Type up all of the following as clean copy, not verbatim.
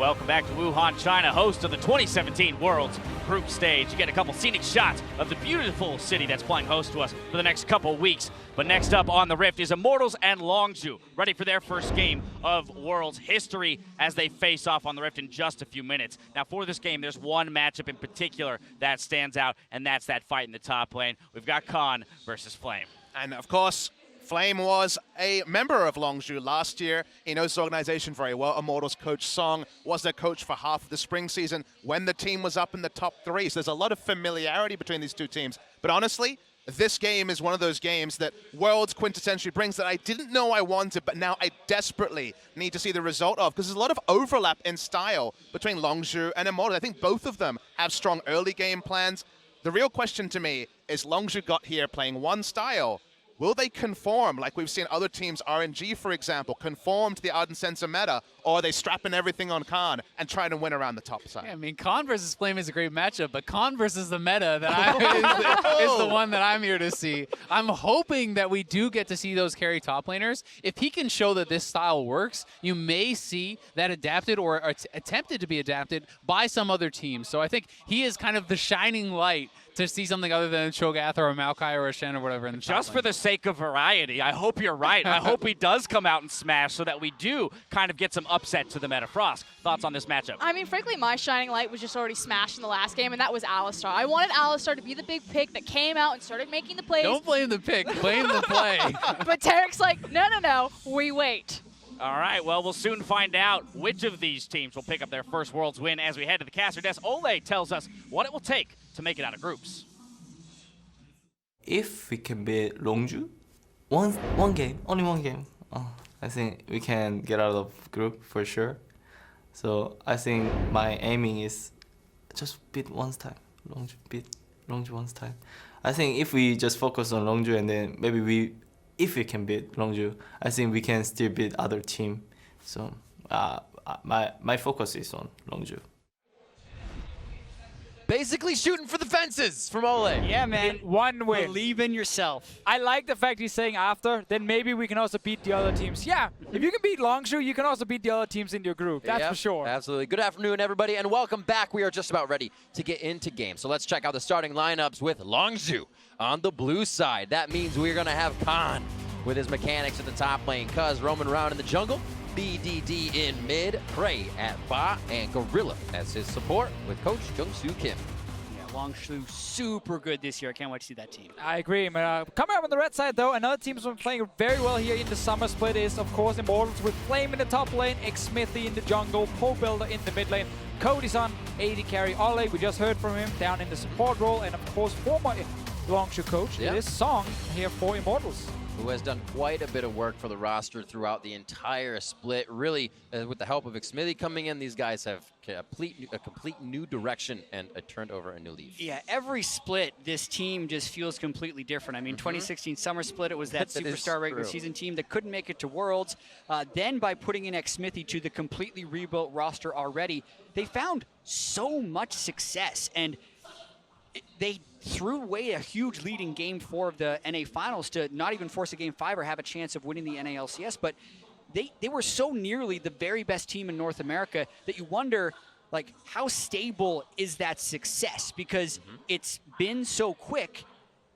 Welcome back to Wuhan, China, host of the 2017 Worlds Group Stage. You get a couple scenic shots of the beautiful city that's playing host to us for the next couple weeks. But next up on the Rift is Immortals and Longzhu, ready for their first game of Worlds history as they face off on the Rift in just a few minutes. Now for this game, there's one matchup in particular that stands out, and that's that fight in the top lane. We've got Khan versus Flame. And of course, Flame was a member of Longzhu last year. He knows the organization very well. Immortals coach Song was their coach for half of the spring season when the team was up in the top 3. So there's a lot of familiarity between these two teams. But honestly, this game is one of those games that Worlds quintessentially brings that I didn't know I wanted, but now I desperately need to see the result of, because there's a lot of overlap in style between Longzhu and Immortals. I think both of them have strong early game plans. The real question to me is Longzhu got here playing one style. Will they conform, like we've seen other teams, RNG for example, conform to the Ardent Sensor meta, or are they strapping everything on Khan and trying to win around the top side? Yeah, I mean, Khan versus Flame is a great matchup, but Khan versus the meta that is the one that I'm here to see. I'm hoping that we do get to see those carry top laners. If he can show that this style works, you may see that adapted or attempted to be adapted by some other team. So I think he is kind of the shining light to see something other than a Cho'Gath or a Maokai or a Shen or whatever in the Just for the sake of variety, I hope you're right. I hope he does come out and smash so that we do kind of get some upset to the meta. Frost, thoughts on this matchup? I mean, frankly, my shining light was just already smashed in the last game, and that was Alistar. I wanted Alistar to be the big pick that came out and started making the plays. Don't blame the pick, blame the play. But Tarek's like, no, we wait. All right, well, we'll soon find out which of these teams will pick up their first Worlds win as we head to the caster desk. Olleh tells us what it will take to make it out of groups. If we can beat Longzhu, one game, only one game, I think we can get out of group for sure. So I think my aiming is just beat one time, beat Longzhu one time. I think if we just focus on Longzhu and then maybe if we can beat Longzhu, I think we can still beat other team. So my focus is on Longzhu. Basically shooting for the fences from Olleh. Yeah, man. One win. Believe in yourself. I like the fact he's saying after, then maybe we can also beat the other teams. Yeah, if you can beat Longzhu, you can also beat the other teams in your group. That's for sure. Absolutely. Good afternoon, everybody, and welcome back. We are just about ready to get into game. So let's check out the starting lineups with Longzhu on the blue side. That means we're going to have Khan with his mechanics at the top lane, Cuzz roaming around in the jungle, BDD in mid, Prey at bot, and Gorilla as his support with Coach Jung-Soo Kim. Yeah, Longzhu super good this year. I can't wait to see that team. I agree. Coming up on the red side, though, another team who's been playing very well here in the summer split is, of course, Immortals with Flame in the top lane, Xmithie in the jungle, Pobelter in the mid lane, Cody Sun, AD carry Olleh. We just heard from him down in the support role, and of course, former Longzhu coach, it is Song here for Immortals, who has done quite a bit of work for the roster throughout the entire split. Really, with the help of Xmithie coming in, these guys have a complete new direction and turned over a new leaf. Yeah, every split, this team just feels completely different. I mean, 2016 summer split, it was that superstar regular season team that couldn't make it to Worlds. Then by putting in Xmithie to the completely rebuilt roster already, they found so much success, and they threw away a huge lead in Game 4 of the NA Finals to not even force a Game 5 or have a chance of winning the NALCS, but they were so nearly the very best team in North America that you wonder, like, how stable is that success? Because it's been so quick,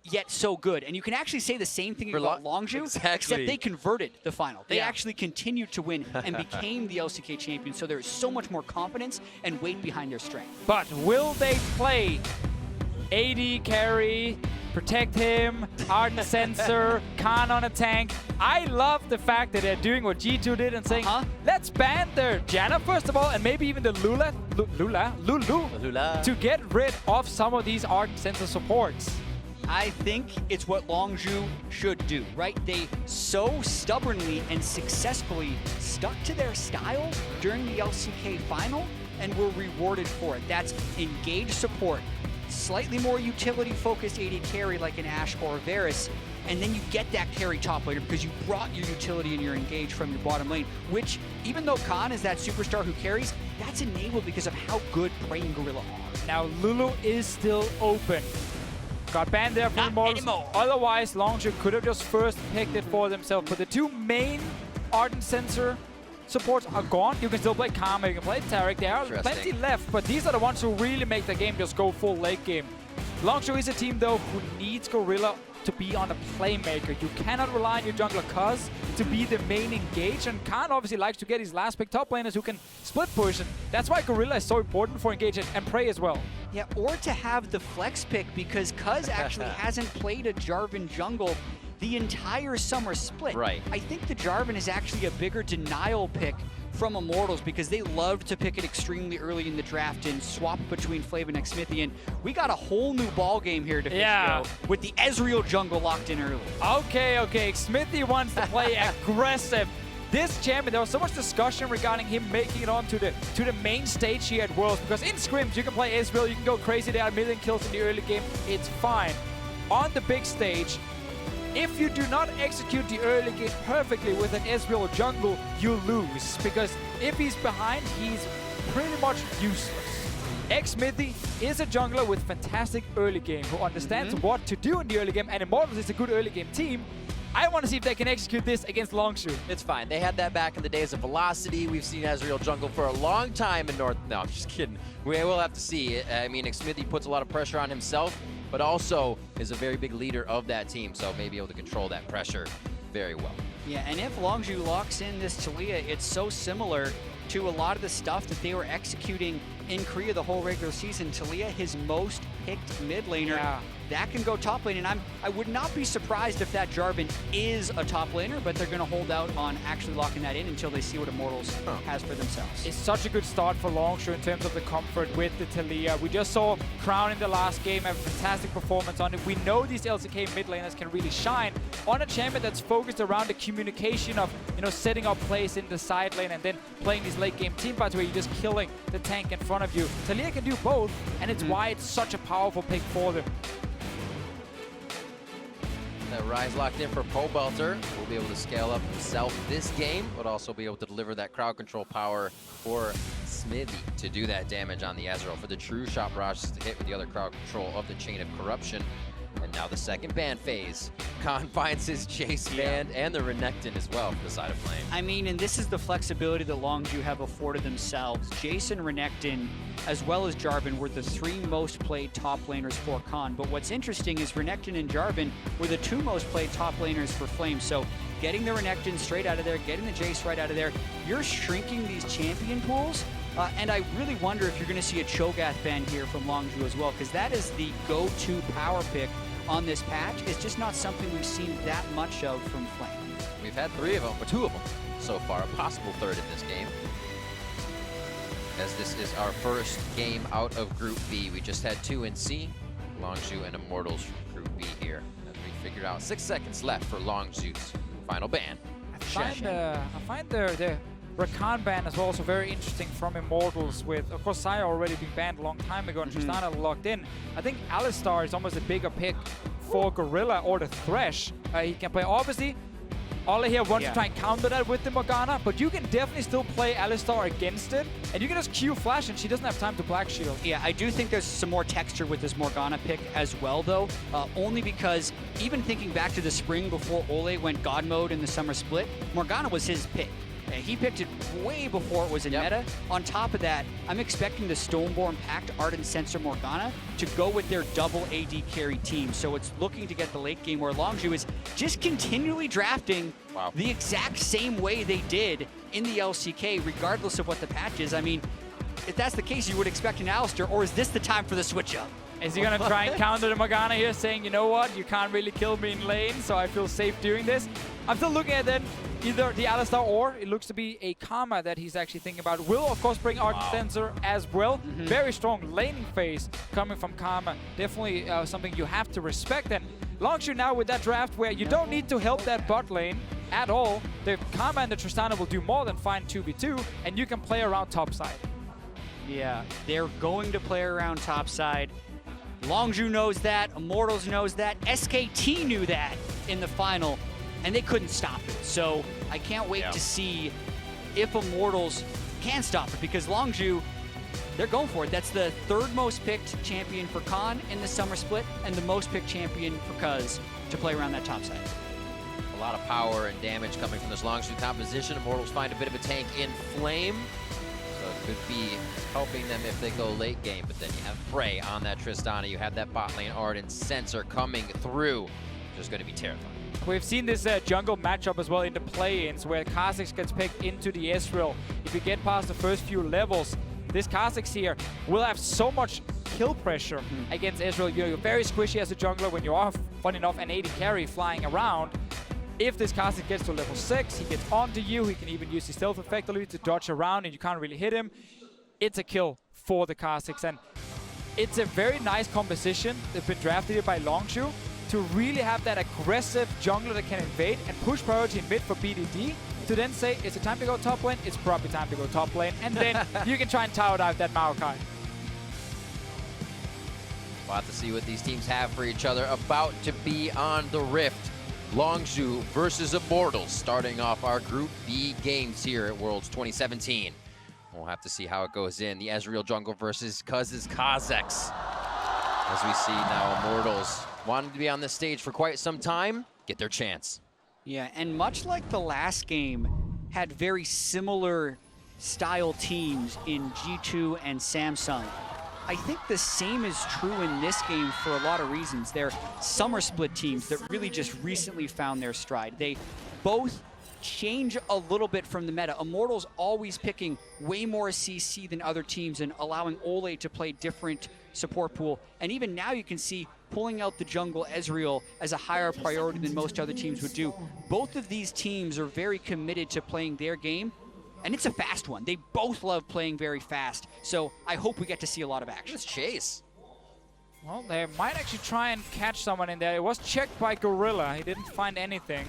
yet so good. And you can actually say the same thing about Longzhu, except they converted the final. They actually continued to win and became the LCK champion, so there is so much more confidence and weight behind their strength. But will they play AD carry, protect him, Ardent Sensor, Khan on a tank? I love the fact that they're doing what G2 did and saying, let's ban their Janna first of all, and maybe even the Lulu, to get rid of some of these Ardent Sensor supports. I think it's what Longzhu should do, right? They so stubbornly and successfully stuck to their style during the LCK final and were rewarded for it. That's engaged support, slightly more utility-focused AD carry like an Ashe or a Varus, and then you get that carry top laner because you brought your utility and your engage from your bottom lane, which, even though Khan is that superstar who carries, that's enabled because of how good Prey and Gorilla are. Now, Lulu is still open. Got banned there for Immortals. Otherwise, Longzhu could have just first picked it for themselves. But the two main Ardent Sensor supports are gone. You can still play Karma, you can play Taric. There are plenty left, but these are the ones who really make the game just go full late game. Longzhu is a team, though, who needs Gorilla to be on a playmaker. You cannot rely on your jungler Cuzz to be the main engage, and Khan obviously likes to get his last pick top laners who can split push, and that's why Gorilla is so important for engage and Prey as well. Yeah, or to have the flex pick, because Cuzz actually hasn't played a Jarvan jungle the entire summer split. Right. I think the Jarvan is actually a bigger denial pick from Immortals because they love to pick it extremely early in the draft and swap between Flav and Xmithie, and we got a whole new ball game here to with the Ezreal jungle locked in early. Okay, Xmithie wants to play aggressive. This champion, there was so much discussion regarding him making it on to the main stage here at Worlds, because in scrims you can play Ezreal, you can go crazy, there are a million kills in the early game, it's fine. On the big stage, if you do not execute the early game perfectly with an Ezreal jungle, you lose. Because if he's behind, he's pretty much useless. Xmithie is a jungler with fantastic early game, who understands what to do in the early game, and Immortals is a good early game team. I want to see if they can execute this against Longzhu. It's fine. They had that back in the days of Velocity. We've seen Ezreal jungle for a long time in North. No, I'm just kidding. We will have to see. I mean, Xmithie puts a lot of pressure on himself, but also is a very big leader of that team, so may be able to control that pressure very well. Yeah, and if Longzhu locks in this Taliyah, it's so similar to a lot of the stuff that they were executing in Korea the whole regular season. Taliyah, his most picked mid laner. Yeah. That can go top lane, and I would not be surprised if that Jarvan is a top laner, but they're going to hold out on actually locking that in until they see what Immortals has for themselves. It's such a good start for Longzhu in terms of the comfort with the Taliyah. We just saw Crown in the last game have a fantastic performance on it. We know these LCK mid laners can really shine on a champion that's focused around the communication of, you know, setting up plays in the side lane and then playing these late game team fights where you're just killing the tank in front of you. Taliyah can do both, and it's why it's such a powerful pick for them. That Ryze locked in for Pobelter. Will be able to scale up himself this game, but also be able to deliver that crowd control power for Xmithie to do that damage on the Ezreal. For the true shot barrages to hit with the other crowd control of the Chain of Corruption. And now the second ban phase. Khan finds his Jace band and the Renekton as well for the side of Flame. I mean, and this is the flexibility that Longzhu have afforded themselves. Jace and Renekton, as well as Jarvan, were the three most played top laners for Khan. But what's interesting is Renekton and Jarvan were the two most played top laners for Flame. So getting the Renekton straight out of there, getting the Jace right out of there, you're shrinking these champion pools. And I really wonder if you're going to see a Cho'Gath ban here from Longzhu as well, because that is the go-to power pick on this patch. It's just not something we've seen that much of from Flame. We've had three of them, or two of them so far, a possible third in this game. As this is our first game out of Group B. We just had two in C, Longzhu and Immortals from Group B here. As we figured out 6 seconds left for Longzhu's final ban. I find the Rakan ban as well also very interesting from Immortals, with, of course, Saya already been banned a long time ago and Tristana locked in. I think Alistar is almost a bigger pick for Gorilla or the Thresh. He can play, obviously, Olleh here wants to try and counter that with the Morgana, but you can definitely still play Alistar against it, and you can just Q flash and she doesn't have time to Black Shield. Yeah, I do think there's some more texture with this Morgana pick as well, though, only because even thinking back to the spring before Olleh went God mode in the summer split, Morgana was his pick. He picked it way before it was in meta. On top of that, I'm expecting the Stoneborn Pact, Ardent Sensor Morgana to go with their double AD carry team. So it's looking to get the late game where Longzhu is just continually drafting the exact same way they did in the LCK, regardless of what the patch is. I mean, if that's the case, you would expect an Alistar, or is this the time for the switch up? Is he going to try and counter the Morgana here, saying, you know what, you can't really kill me in lane, so I feel safe doing this? I'm still looking at then either the Alistar or it looks to be a Karma that he's actually thinking about. Will, of course, bring Ardent Sensor as well. Very strong laning phase coming from Karma. Definitely something you have to respect. And Longzhu now with that draft where you don't need to help that bot lane at all. The Karma and the Tristana will do more than fine 2v2, and you can play around topside. Yeah, they're going to play around topside. Longzhu knows that, Immortals knows that, SKT knew that in the final, and they couldn't stop it. So I can't wait to see if Immortals can stop it, because Longzhu, they're going for it. That's the third most picked champion for Khan in the summer split, and the most picked champion for Cuzz to play around that top side. A lot of power and damage coming from this Longzhu composition. Immortals find a bit of a tank in Flame, so it could be helping them if they go late game. But then you have Prey on that Tristana. You have that bot lane Ardent Sensor coming through. Just going to be terrifying. We've seen this jungle matchup as well in the play-ins where Kha'Zix gets picked into the Ezreal. If you get past the first few levels, this Kha'Zix here will have so much kill pressure against Ezreal. You're very squishy as a jungler when you are fun enough an AD carry flying around. If this Kha'Zix gets to level 6, he gets onto you, he can even use his stealth effectively to dodge around and you can't really hit him. It's a kill for the Kha'Zix, and it's a very nice composition that's been drafted here by Longzhu to really have that aggressive jungler that can invade and push priority in mid for BDD, to then say, is it time to go top lane? It's probably time to go top lane, and then you can try and tower dive that Maokai. We'll have to see what these teams have for each other. About to be on the Rift. Longzhu versus Immortals, starting off our Group B games here at Worlds 2017. We'll have to see how it goes in. The Ezreal jungle versus Cuzz's Kha'Zix. As we see now, Immortals wanted to be on this stage for quite some time, get their chance. Yeah, and much like the last game, had very similar style teams in G2 and Samsung. I think the same is true in this game for a lot of reasons. They're summer split teams that really just recently found their stride. They both change a little bit from the meta. Immortals always picking way more CC than other teams and allowing Olleh to play different support pool. And even now you can see pulling out the jungle Ezreal as a higher priority than most other teams would do. Both of these teams are very committed to playing their game, and it's a fast one. They both love playing very fast, so I hope we get to see a lot of action. Just chase. Well, they might actually try and catch someone in there. It was checked by Gorilla. He didn't find anything.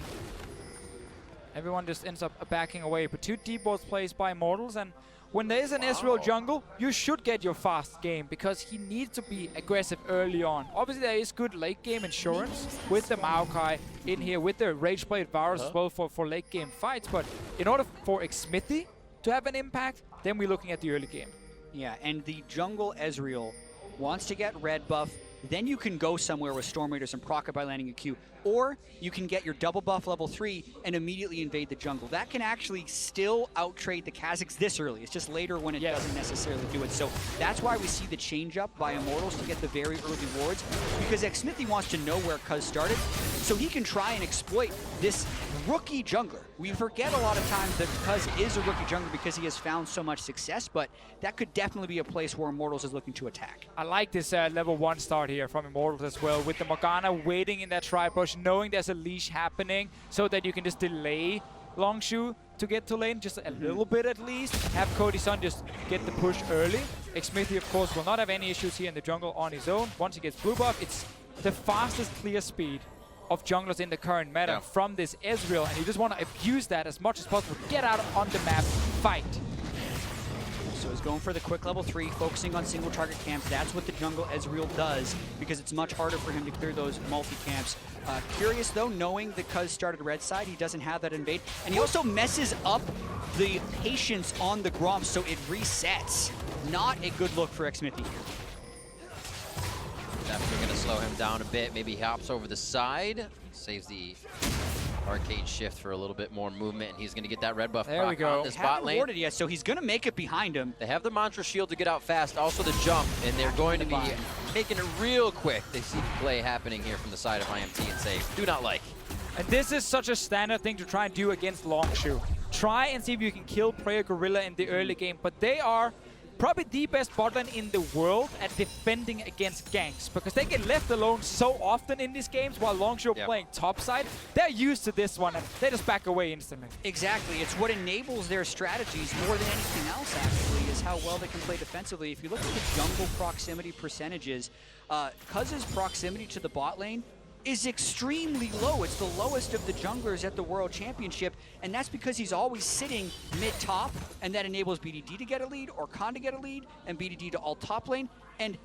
Everyone just ends up backing away. But 2 deep boards plays by Immortals, and when there is an Ezreal jungle, you should get your fast game because he needs to be aggressive early on. Obviously, there is good late game insurance with the Maokai in here, with the Rage Blade Varus as well for late game fights. But in order for Xmithie to have an impact, then we're looking at the early game. Yeah, and the jungle Ezreal wants to get red buff. Then you can go somewhere with Storm Raiders and proc it by landing a Q. Or you can get your double buff level 3 and immediately invade the jungle. That can actually still out-trade the Kha'Zix this early. It's just later when it doesn't necessarily do it. So that's why we see the change-up by Immortals to get the very early wards, because Xmithie wants to know where Cuzz started, so he can try and exploit this rookie jungler. We forget a lot of times that Cuzz is a rookie jungler because he has found so much success, but that could definitely be a place where Immortals is looking to attack. I like this level 1 start here from Immortals as well, with the Morgana waiting in that tri-push, knowing there's a leash happening so that you can just delay Longzhu to get to lane just a little bit at least. Have Cody Sun just get the push early. Xmithie, of course, will not have any issues here in the jungle on his own. Once he gets blue buff, it's the fastest clear speed of junglers in the current meta from this Ezreal, and you just want to abuse that as much as possible. Get out on the map, fight. So he's going for the quick level 3, focusing on single target camps. That's what the jungle Ezreal does, because it's much harder for him to clear those multi-camps. Curious though, knowing that Cuzz started red side, he doesn't have that invade. And he also messes up the patience on the Gromp, so it resets. Not a good look for Xmithie here. Definitely going to slow him down a bit. Maybe he hops over the side, saves the arcade shift for a little bit more movement, and he's going to get that red buff. There we go. On this bot lane. Warded yet, so he's going to make it behind him. They have the mantra shield to get out fast, also the jump, and they're going to be making it real quick. They see the play happening here from the side of IMT and say, do not like. And this is such a standard thing to try and do against Longzhu. Try and see if you can kill Prayer Gorilla in the early game, but they are probably the best bot lane in the world at defending against ganks, because they get left alone so often in these games while Longzhu are playing topside. They're used to this one, and they just back away instantly. Exactly. It's what enables their strategies more than anything else, actually, is how well they can play defensively. If you look at the jungle proximity percentages, Cuzz's proximity to the bot lane is extremely low. It's the lowest of the junglers at the World Championship, and that's because he's always sitting mid-top, and that enables BDD to get a lead, or Khan to get a lead, and BDD to ult top lane. And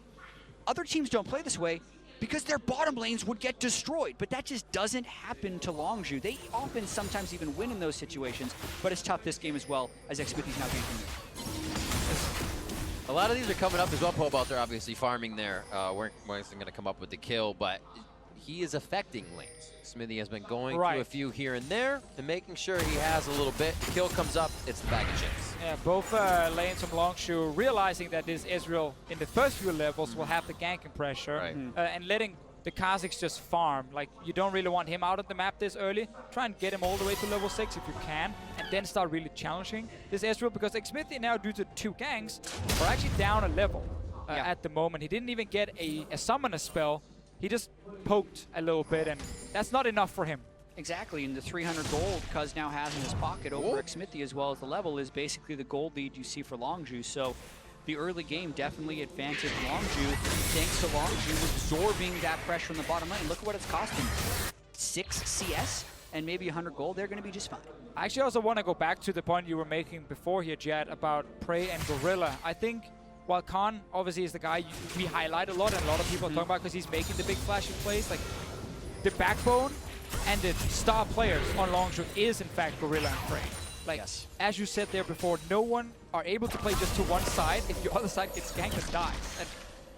other teams don't play this way because their bottom lanes would get destroyed, but that just doesn't happen to Longzhu. They often sometimes even win in those situations, but it's tough this game as well, as Xmithie's now ganking mid. A lot of these are coming up as well. Pobelter obviously farming there. Weren't going to come up with the kill, but he is affecting lanes. Xmithie has been going Right. through a few here and there and making sure he has a little bit. The kill comes up, it's the bag of chips. Yeah, both lanes from Longzhu realizing that this Ezreal in the first few levels will have the ganking pressure Right. and letting the Kha'Zix just farm. Like, you don't really want him out of the map this early. Try and get him all the way to level 6 if you can, and then start really challenging this Ezreal, because Xmithie now, due to 2 ganks, are actually down a level at the moment. He didn't even get a summoner spell. He just poked a little bit, and that's not enough for him. Exactly, and the 300 gold Cuzz now has in his pocket over Xmithie, as well as the level, is basically the gold lead you see for Longzhu. So the early game definitely advantaged Longzhu, thanks to Longzhu absorbing that pressure on the bottom lane. Look at what it's cost him. 6 CS and maybe 100 gold. They're going to be just fine. I actually also want to go back to the point you were making before here, Jad, about Prey and Gorilla. I think while Khan obviously is the guy we highlight a lot and a lot of people are talking about because he's making the big flashing plays, like the backbone and the star players on Longzhu is in fact Gorilla and Prey. Like, as you said there before, no one are able to play just to one side if your other side gets ganked and dies. And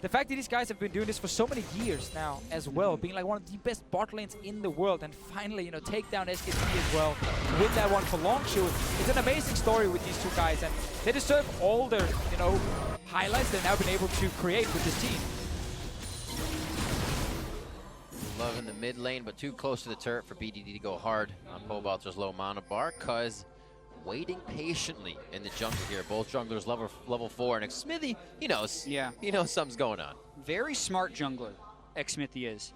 the fact that these guys have been doing this for so many years now as well, being like one of the best bot lanes in the world, and finally, you know, take down SKT as well, win that one for Longzhu. It's an amazing story with these 2 guys, and they deserve all their, you know, highlights they've now been able to create with this team. Love in the mid lane, but too close to the turret for BDD to go hard on Pobelter's low mana bar. Cuzz waiting patiently in the jungle here. Both junglers level 4, and Xmithie, he knows. Yeah. He knows something's going on. Very smart jungler, Xmithie is,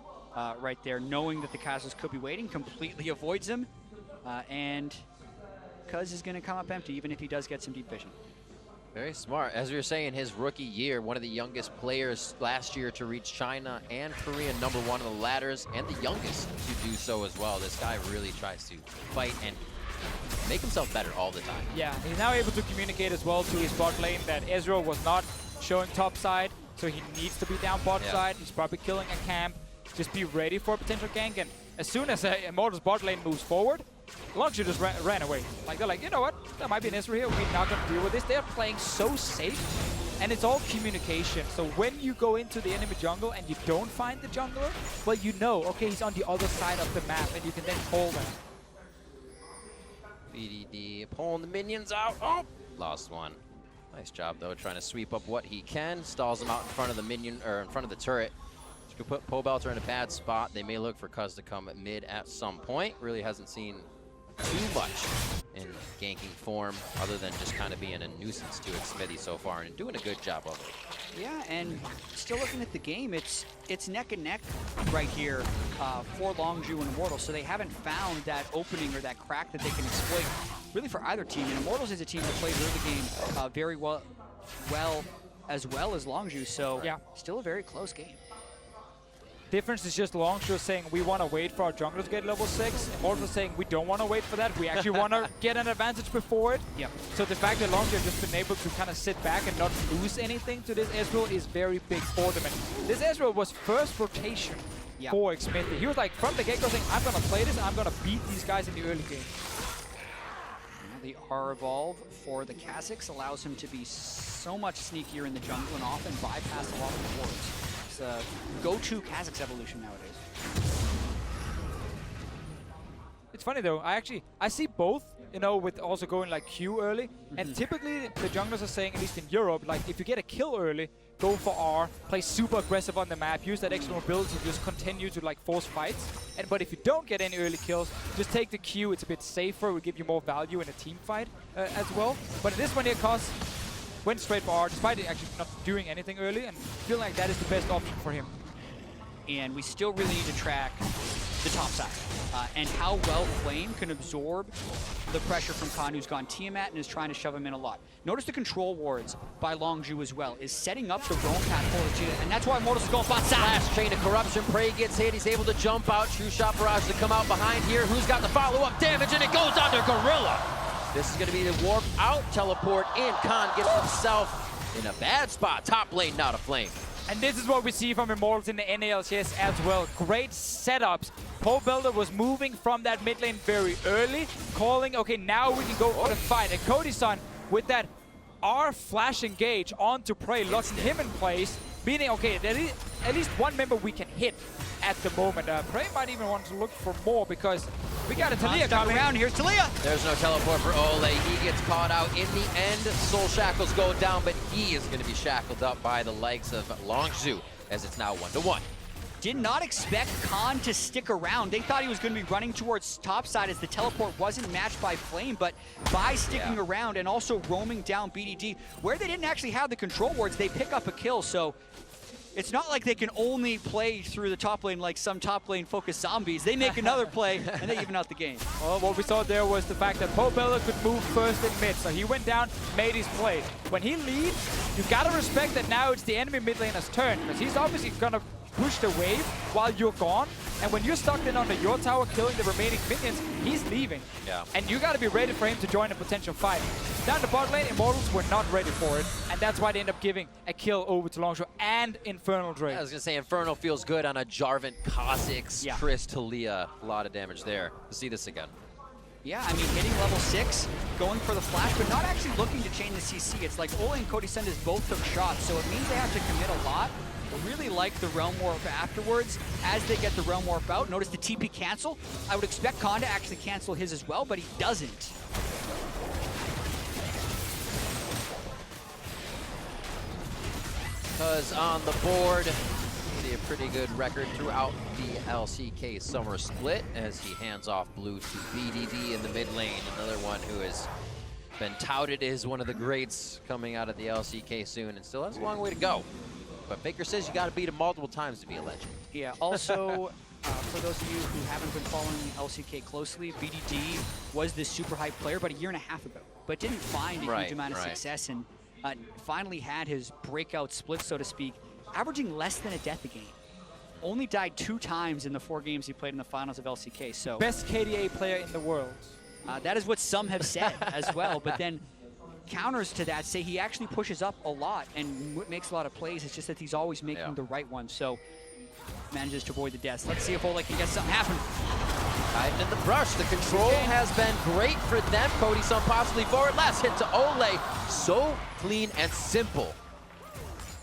right there, knowing that the Kha'Zix could be waiting, completely avoids him, and Cuzz is going to come up empty, even if he does get some deep vision. Very smart. As we were saying, his rookie year, one of the youngest players last year to reach China and Korea #1 on the ladders, and the youngest to do so as well. This guy really tries to fight and make himself better all the time. Yeah, he's now able to communicate as well to his bot lane that Ezreal was not showing top side, so he needs to be down bot side. He's probably killing a camp. Just be ready for a potential gank, and as soon as Immortals bot lane moves forward, Longzhu just ran away. Like, they're like, you know what? There might be an Ezreal here. We're not going to deal with this. They're playing so safe, and it's all communication. So when you go into the enemy jungle and you don't find the jungler, well, you know, okay, he's on the other side of the map, and you can then call them. BDD pulling the minions out. Oh, lost one. Nice job though, trying to sweep up what he can. Stalls him out in front of the minion, or in front of the turret. Which could put Pobelter in a bad spot. They may look for Cuzz to come mid at some point. Really hasn't seen too much in ganking form, other than just kind of being a nuisance to Xmithie so far, and doing a good job of it. Yeah, and still looking at the game, it's neck and neck right here for Longzhu and Immortals, so they haven't found that opening or that crack that they can exploit really for either team. And Immortals is a team that plays early game very well as Longzhu, so still a very close game. Difference is just Longzhu saying we want to wait for our jungler to get level 6. Immortals saying we don't want to wait for that. We actually want to get an advantage before it. Yep. So the fact that Longzhu has just been able to kind of sit back and not lose anything to this Ezreal is very big for them. And this Ezreal was first rotation for Xmithie. He was like from the get-go saying, I'm going to play this and I'm going to beat these guys in the early game. The R-Evolve for the Kha'Zix allows him to be so much sneakier in the jungle and often bypass a lot of the wards. It's a go-to Kha'Zix evolution nowadays. It's funny though, I see both, you know, with also going like Q early. And typically the junglers are saying, at least in Europe, like if you get a kill early, go for R, play super aggressive on the map, use that extra mobility to just continue to like force fights. But if you don't get any early kills, just take the Q, it's a bit safer, it will give you more value in a team fight as well. But in this one here, Cuzz went straight for R, despite actually not doing anything early, and feeling like that is the best option for him. And we still really need to track the top side and how well Flame can absorb the pressure from Khan, who's gone Tiamat and is trying to shove him in a lot. Notice the control wards by Longzhu as well is setting up the roam path for Taliyah, and that's why Immortals is going bot side. Last chain of corruption, Prey gets hit, he's able to jump out, True Shot Barrage to come out behind here. Who's got the follow-up damage, and it goes down to Gorilla. This is going to be the warp out, teleport in. Khan gets himself in a bad spot. Top lane, not a Flame. And this is what we see from Immortals in the NALCS as well. Great setups. Pobelter was moving from that mid lane very early, calling, okay, now we can go for the fight. And Cody Sun, with that R flash engage onto Prey, locking him in place, meaning, okay, there is at least one member we can hit at the moment. Prey might even want to look for more because we got a Taliyah Stuck coming. around. Here's Taliyah. There's no teleport for Olleh. He gets caught out in the end. Soul Shackles go down, but he is going to be shackled up by the likes of Longzhu as it's now 1-1. Did not expect Khan to stick around. They thought he was going to be running towards topside as the teleport wasn't matched by Flame, but by sticking around and also roaming down BDD, where they didn't actually have the control wards, they pick up a kill. So it's not like they can only play through the top lane like some top lane focused zombies. They make another play and they even out the game. Well, what we saw there was the fact that Pobelter could move first in mid, so he went down, made his play. When he leaves, you gotta respect that now it's the enemy mid laner's turn, because he's obviously gonna push the wave while you're gone, and when you're stuck in under your tower killing the remaining minions, he's leaving. Yeah. And you gotta be ready for him to join a potential fight. Down the bot lane, Immortals were not ready for it, and that's why they end up giving a kill over to Longzhu and Infernal Drake. I was going to say, Infernal feels good on a Jarvan, Kha'Zix, Yeah. Trist, Taliyah. A lot of damage there. To see this again. Yeah, I mean, hitting level 6, going for the flash, but not actually looking to chain the CC. It's like Olleh and Cody Sun both took shots, so it means they have to commit a lot. I really like the Realm Warp afterwards as they get the Realm Warp out. Notice the TP cancel. I would expect Khan to actually cancel his as well, but he doesn't. Cuzz on the board. A pretty good record throughout the LCK summer split as he hands off blue to BDD in the mid lane. Another one who has been touted as one of the greats coming out of the LCK soon and still has a long way to go. But Faker says you got to beat him multiple times to be a legend. Yeah, also, for those of you who haven't been following LCK closely, BDD was this super hype player about a year and a half ago, but didn't find a huge amount of success and finally had his breakout split, so to speak, averaging less than a death a game. Only died 2 times in the 4 games he played in the finals of LCK. So Best KDA player in the world. that is what some have said as well. But then counters to that say he actually pushes up a lot and makes a lot of plays. It's just that he's always making the right ones. So manages to avoid the deaths. Let's see if Olleh can get something happen. Hiding in the brush. The control has been great for them. Cody Sun possibly forward. Last hit to Olleh. So clean and simple.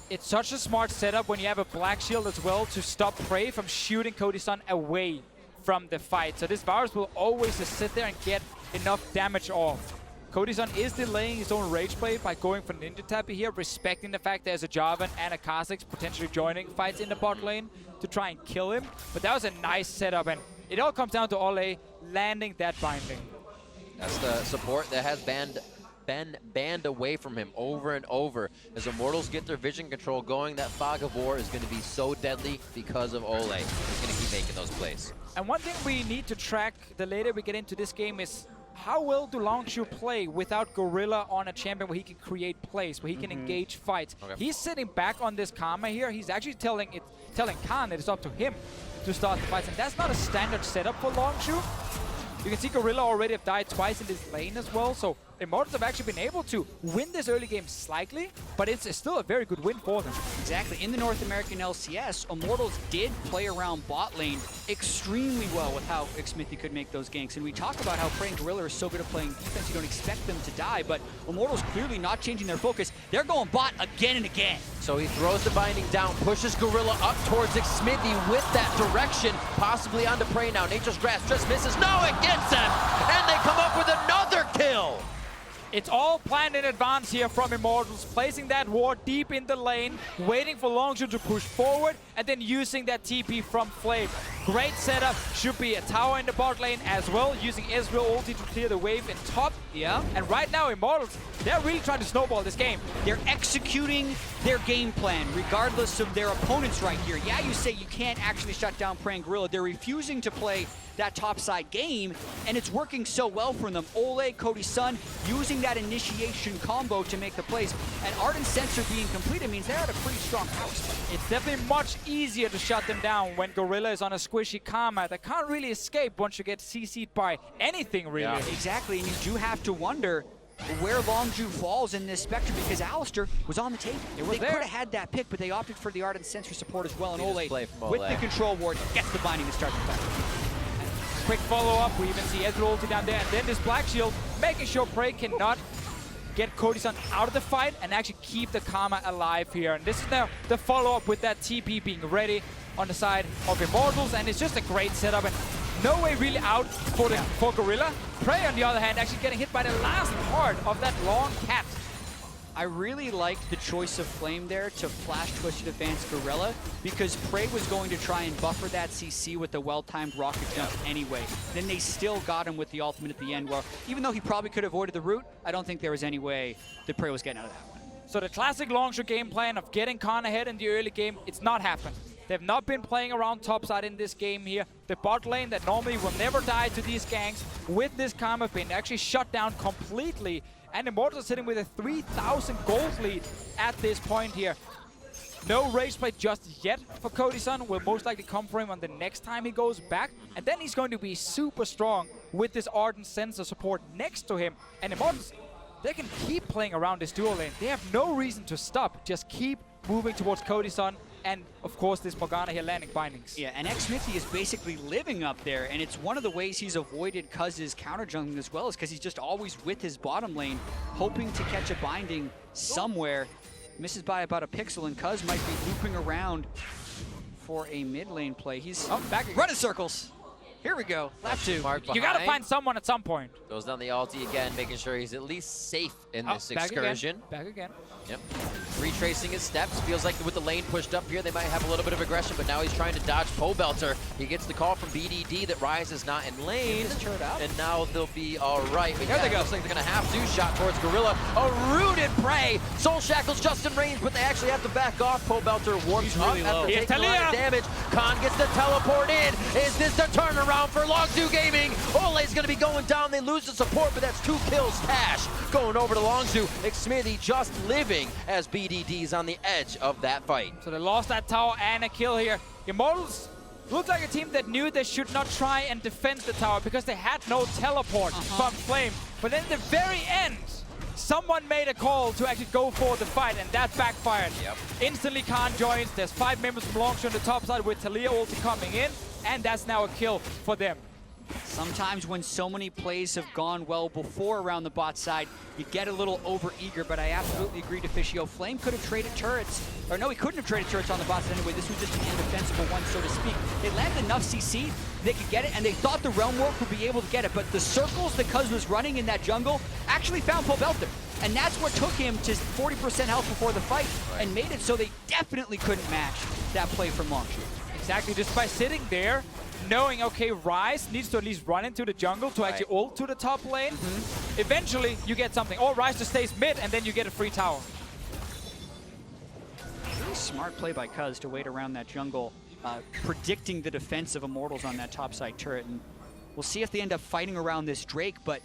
It's such a smart setup when you have a black shield as well to stop Prey from shooting Cody Sun away from the fight. So this Varus will always just sit there and get enough damage off. Cody Sun is delaying his own rage play by going for Ninja Tap here, respecting the fact there's a Jarvan and a Kha'Zix potentially joining fights in the bot lane to try and kill him. But that was a nice setup, and it all comes down to Olleh landing that binding. That's the support that has been banned away from him over and over. As Immortals get their vision control going, that Fog of War is going to be so deadly because of Olleh. He's going to keep making those plays. And one thing we need to track the later we get into this game is how well do Longzhu play without Gorilla on a champion where he can create plays, where he can engage fights. He's sitting back on this Karma here. He's actually telling Khan that it's up to him to start the fights, and that's not a standard setup for Longzhu. You can see Gorilla already have died twice in this lane as well, so Immortals have actually been able to win this early game slightly, but it's still a very good win for them. Exactly. In the North American LCS, Immortals did play around bot lane extremely well with how Xmithie could make those ganks. And we talk about how Prey and Gorilla are so good at playing defense, you don't expect them to die, but Immortals clearly not changing their focus. They're going bot again and again. So he throws the binding down, pushes Gorilla up towards Xmithie with that direction, possibly onto Prey now. Nature's Grasp just misses. No, it gets him! And they come up with another kill! It's all planned in advance here from Immortals, placing that ward deep in the lane, waiting for Longzhu to push forward, and then using that TP from Flame. Great setup. Should be a tower in the bot lane as well, using Ezreal ulti to clear the wave in top. Yeah. And right now, Immortals, they're really trying to snowball this game. They're executing their game plan, regardless of their opponents right here. Yeah, you say you can't actually shut down Prey and Gorilla. They're refusing to play that topside game, and it's working so well for them. Olleh, Cody Sun, using that initiation combo to make the plays, and Ardent Sensor being completed means they're at a pretty strong house. It's definitely much easier to shut them down when Gorilla is on a squishy Karma that can't really escape once you get CC'd by anything, really. Yeah. Exactly, and you do have to wonder where Longzhu falls in this spectrum, because Alistar was on the table. They could have had that pick, but they opted for the Ardent Sensor support as well, and Olleh, with the control ward, gets the binding to start the fight. Quick follow-up, we even see Ezreal ulti down there, and then this Black Shield making sure Prey cannot get Cody Sun out of the fight and actually keep the Karma alive here. And this is now the follow-up with that TP being ready on the side of Immortals, and it's just a great setup. And no way really out for Gorilla. Prey, on the other hand, actually getting hit by the last part of that long cat. I really liked the choice of Flame there to flash twisted advance Gorilla, because Prey was going to try and buffer that CC with the well-timed rocket jump anyway. Then they still got him with the ultimate at the end, where even though he probably could have avoided the route, I don't think there was any way that Prey was getting out of that one. So the classic Longzhu game plan of getting Khan ahead in the early game, it's not happened. They've not been playing around topside in this game here. The bot lane that normally will never die to these ganks, with this Karma pin, actually shut down completely. And Immortals are sitting with a 3,000 gold lead at this point here. No rage play just yet for Cody Sun. Will most likely come for him on the next time he goes back. And then he's going to be super strong with this Ardent Sensor support next to him. And Immortals, they can keep playing around this dual lane. They have no reason to stop. Just keep moving towards Cody Sun. And, of course, this Morgana here landing bindings. Yeah, and Xmithie is basically living up there, and it's one of the ways he's avoided Cuzz's counter jungling as well, is because he's just always with his bottom lane, hoping to catch a binding somewhere. Misses by about a pixel, and Cuzz might be looping around for a mid lane play. He's back again. running circles. Here we go. Left two. You got to find someone at some point. Goes down the ulti again, making sure he's at least safe in this excursion. Back again. Yep. Retracing his steps. Feels like with the lane pushed up here, they might have a little bit of aggression, but now he's trying to dodge Pobelter. He gets the call from BDD that Ryze is not in lane. And now they'll be all right. But here they go. Looks like they're going to have to. Shot towards Gorilla. A rooted Prey. Soul Shackle's just in range, but they actually have to back off. Pobelter warms up after taking a lot of damage. Khan gets the teleport in. Is this the turnaround for Longzhu Gaming? Olleh's going to be going down. They lose the support, but that's 2 kills. Tash going over to Longzhu. Xmithie just living as BDD's on the edge of that fight. So they lost that tower and a kill here. Immortals looked like a team that knew they should not try and defend the tower because they had no teleport from Flame. But then at the very end, someone made a call to actually go for the fight, and that backfired. Instantly Khan joins. There's 5 members from Longzhu on the top side with Taliyah ulti coming in, and that's now a kill for them. Sometimes when so many plays have gone well before around the bot side, you get a little over-eager, but I absolutely agree to Fischio. Flame could have traded turrets, or no, he couldn't have traded turrets on the bot side anyway. This was just an indefensible one, so to speak. They landed enough CC, they could get it, and they thought the Realm Warp would be able to get it, but the circles that Cuzz was running in that jungle actually found Pobelter. And that's what took him to 40% health before the fight, and made it so they definitely couldn't match that play from Longzhu. Exactly, just by sitting there, knowing, okay, Ryze needs to at least run into the jungle to actually ult to the top lane. Eventually, you get something. Or Ryze just stays mid, and then you get a free tower. Really smart play by Cuzz to wait around that jungle, predicting the defense of Immortals on that topside turret. And we'll see if they end up fighting around this Drake, but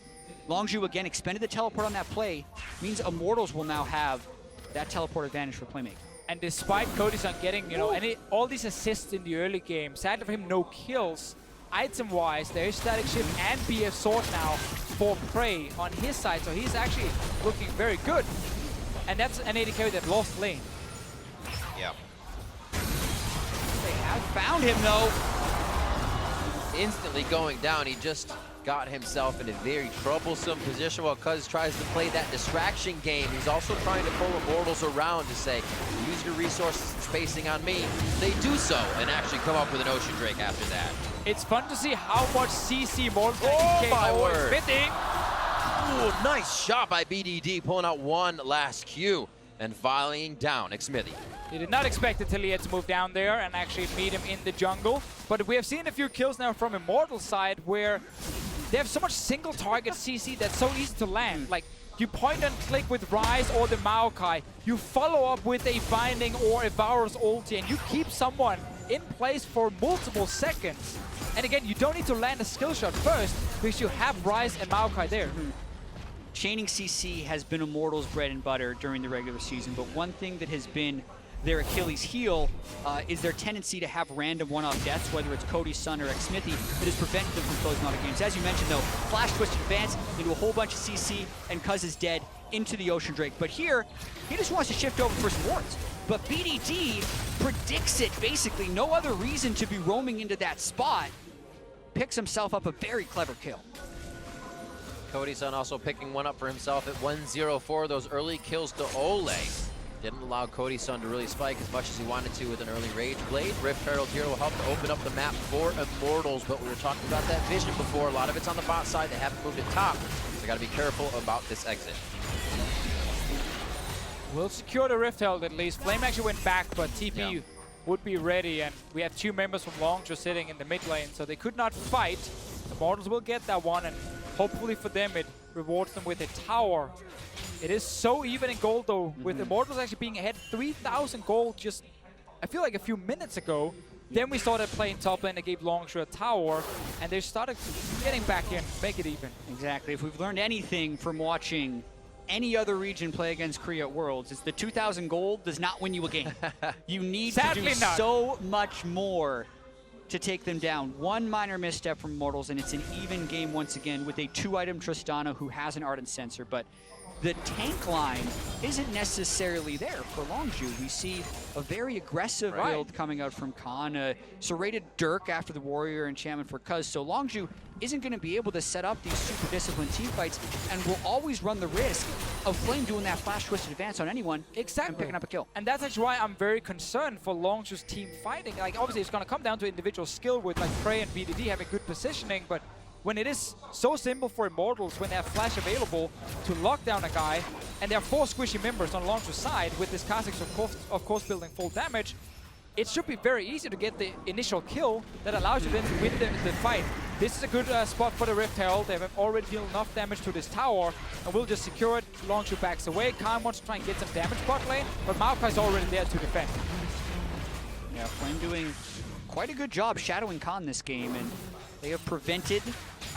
Longzhu, again, expended the teleport on that play. Means Immortals will now have that teleport advantage for playmaking. And despite Cody Sun getting, you know, all these assists in the early game, sadly for him, no kills. Item-wise, there is Static Shift and BF Sword now for Prey on his side, so he's actually looking very good. And that's an AD carry that lost lane. Yep. They have found him, though. Instantly going down, he just got himself in a very troublesome position while Cuzz tries to play that distraction game. He's also trying to pull Immortals around to say, use your resources and spacing on me. They do so and actually come up with an Ocean Drake after that. It's fun to see how much CC Immortals Oh my word! Xmithie. Ooh, nice shot by BDD, pulling out one last Q and volleying down Xmithie. They did not expect the Taliyah to move down there and actually meet him in the jungle. But we have seen a few kills now from Immortals side where they have so much single target CC that's so easy to land. Like, you point and click with Ryze or the Maokai, you follow up with a Binding or a Varus ulti, and you keep someone in place for multiple seconds. And again, you don't need to land a skill shot first because you have Ryze and Maokai there. Chaining CC has been Immortals' bread and butter during the regular season, but one thing that has been their Achilles heel is their tendency to have random one-off deaths, whether it's Cody Sun or Xmithie, that has prevented them from closing out of games. As you mentioned, though, flash twist advance into a whole bunch of CC, and Cuzz is dead into the Ocean Drake. But here, he just wants to shift over for some wards. But BDD predicts it, basically. No other reason to be roaming into that spot. Picks himself up a very clever kill. Cody Sun also picking one up for himself at 1-0-4. Those early kills to Olleh didn't allow Cody Sun to really spike as much as he wanted to with an early Rage Blade. Rift Herald here will help to open up the map for Immortals, but we were talking about that vision before. A lot of it's on the bot side. They haven't moved it top, so got to be careful about this exit. We'll secure the Rift Herald at least. Flame actually went back, but TP would be ready, and we have 2 members from Longzhu sitting in the mid lane, so they could not fight. The Immortals will get that one, and hopefully for them it rewards them with a tower. It is so even in gold though, with Immortals actually being ahead 3,000 gold just, I feel like a few minutes ago. Then we started playing top lane, they gave Longzhu a tower, and they started getting back in, make it even. Exactly. If we've learned anything from watching any other region play against Korea at Worlds, it's the 2,000 gold does not win you a game. You need to do so much more to take them down. One minor misstep from Immortals, and it's an even game once again with a 2-item Tristana who has an Ardent Sensor, but the tank line isn't necessarily there for Longzhu. We see a very aggressive build coming out from Khan, serrated Dirk after the Warrior enchantment for Cuzz, so Longzhu isn't going to be able to set up these super disciplined team fights and will always run the risk of Flame doing that flash twisted advance on anyone and picking up a kill. And that's actually why I'm very concerned for Longzhu's team fighting. Like, obviously it's going to come down to individual skill with like Prey and BDD having good positioning, but when it is so simple for Immortals, when they have flash available to lock down a guy, and there are 4 squishy members on Longzhu's side with this Kha'Zix of course building full damage, it should be very easy to get the initial kill that allows you then to win the fight. This is a good spot for the Rift Herald. They have already dealt enough damage to this tower, and we'll just secure it. Longzhu backs away. Khan wants to try and get some damage bot lane, but Maokai is already there to defend. Yeah, Flame doing quite a good job shadowing Khan this game, and they have prevented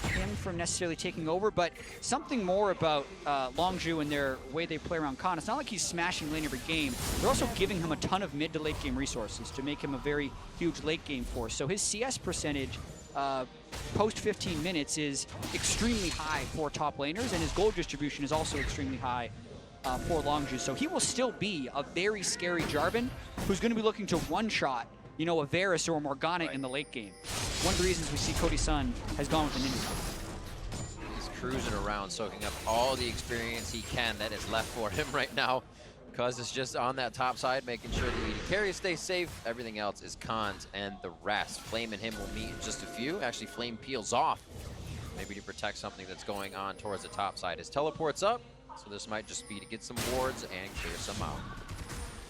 him from necessarily taking over, but something more about Longzhu and their way they play around Khan. It's not like he's smashing lane every game. They're also giving him a ton of mid to late game resources to make him a very huge late game force. So his CS percentage post 15 minutes is extremely high for top laners, and his gold distribution is also extremely high for Longzhu. So he will still be a very scary Jarvan who's going to be looking to one-shot, you know, a Varus or a Morgana in the late game. One of the reasons we see Cody Sun has gone with an Ninja. He's cruising around, soaking up all the experience he can that is left for him right now. Cuzz is just on that top side, making sure the AD carries stay safe. Everything else is Khan's and the rest. Flame and him will meet in just a few. Actually, Flame peels off, maybe to protect something that's going on towards the top side. His teleport's up, so this might just be to get some wards and clear some out.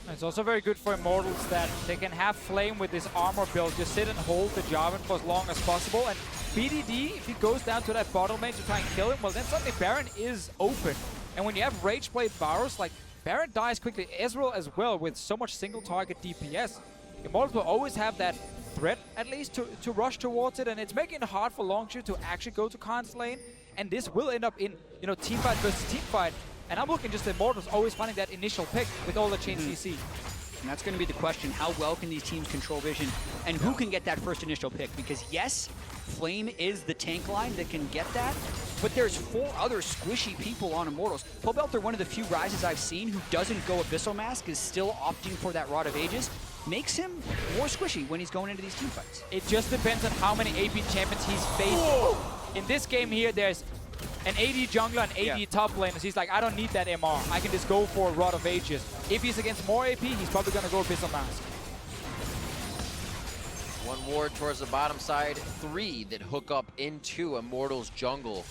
It's also very good for Immortals that they can have Flame with this armor build, just sit and hold the Jarvan for as long as possible. And BDD, if he goes down to that bottom lane to try and kill him, well then suddenly Baron is open. And when you have Rage Blade Varus, like Baron dies quickly, Ezreal as well with so much single target DPS. Immortals will always have that threat at least to rush towards it, and it's making it hard for Longzhu to actually go to Khan's lane. And this will end up in, you know, team fight versus team fight. And I'm looking just at Immortals always finding that initial pick with all the chain CC. And that's going to be the question. How well can these teams control vision? And who can get that first initial pick? Because yes, Flame is the tank line that can get that, but there's 4 other squishy people on Immortals. Pobelter, one of the few Ryzes I've seen who doesn't go Abyssal Mask, is still opting for that Rod of Ages. Makes him more squishy when he's going into these team fights. It just depends on how many AP champions he's facing. In this game here, there's an AD jungler and AD top laners. He's like, I don't need that MR. I can just go for a Rod of Ages. If he's against more AP, he's probably going to go Abyssal Mask. 1 ward towards the bottom side, 3 that hook up into Immortals jungle.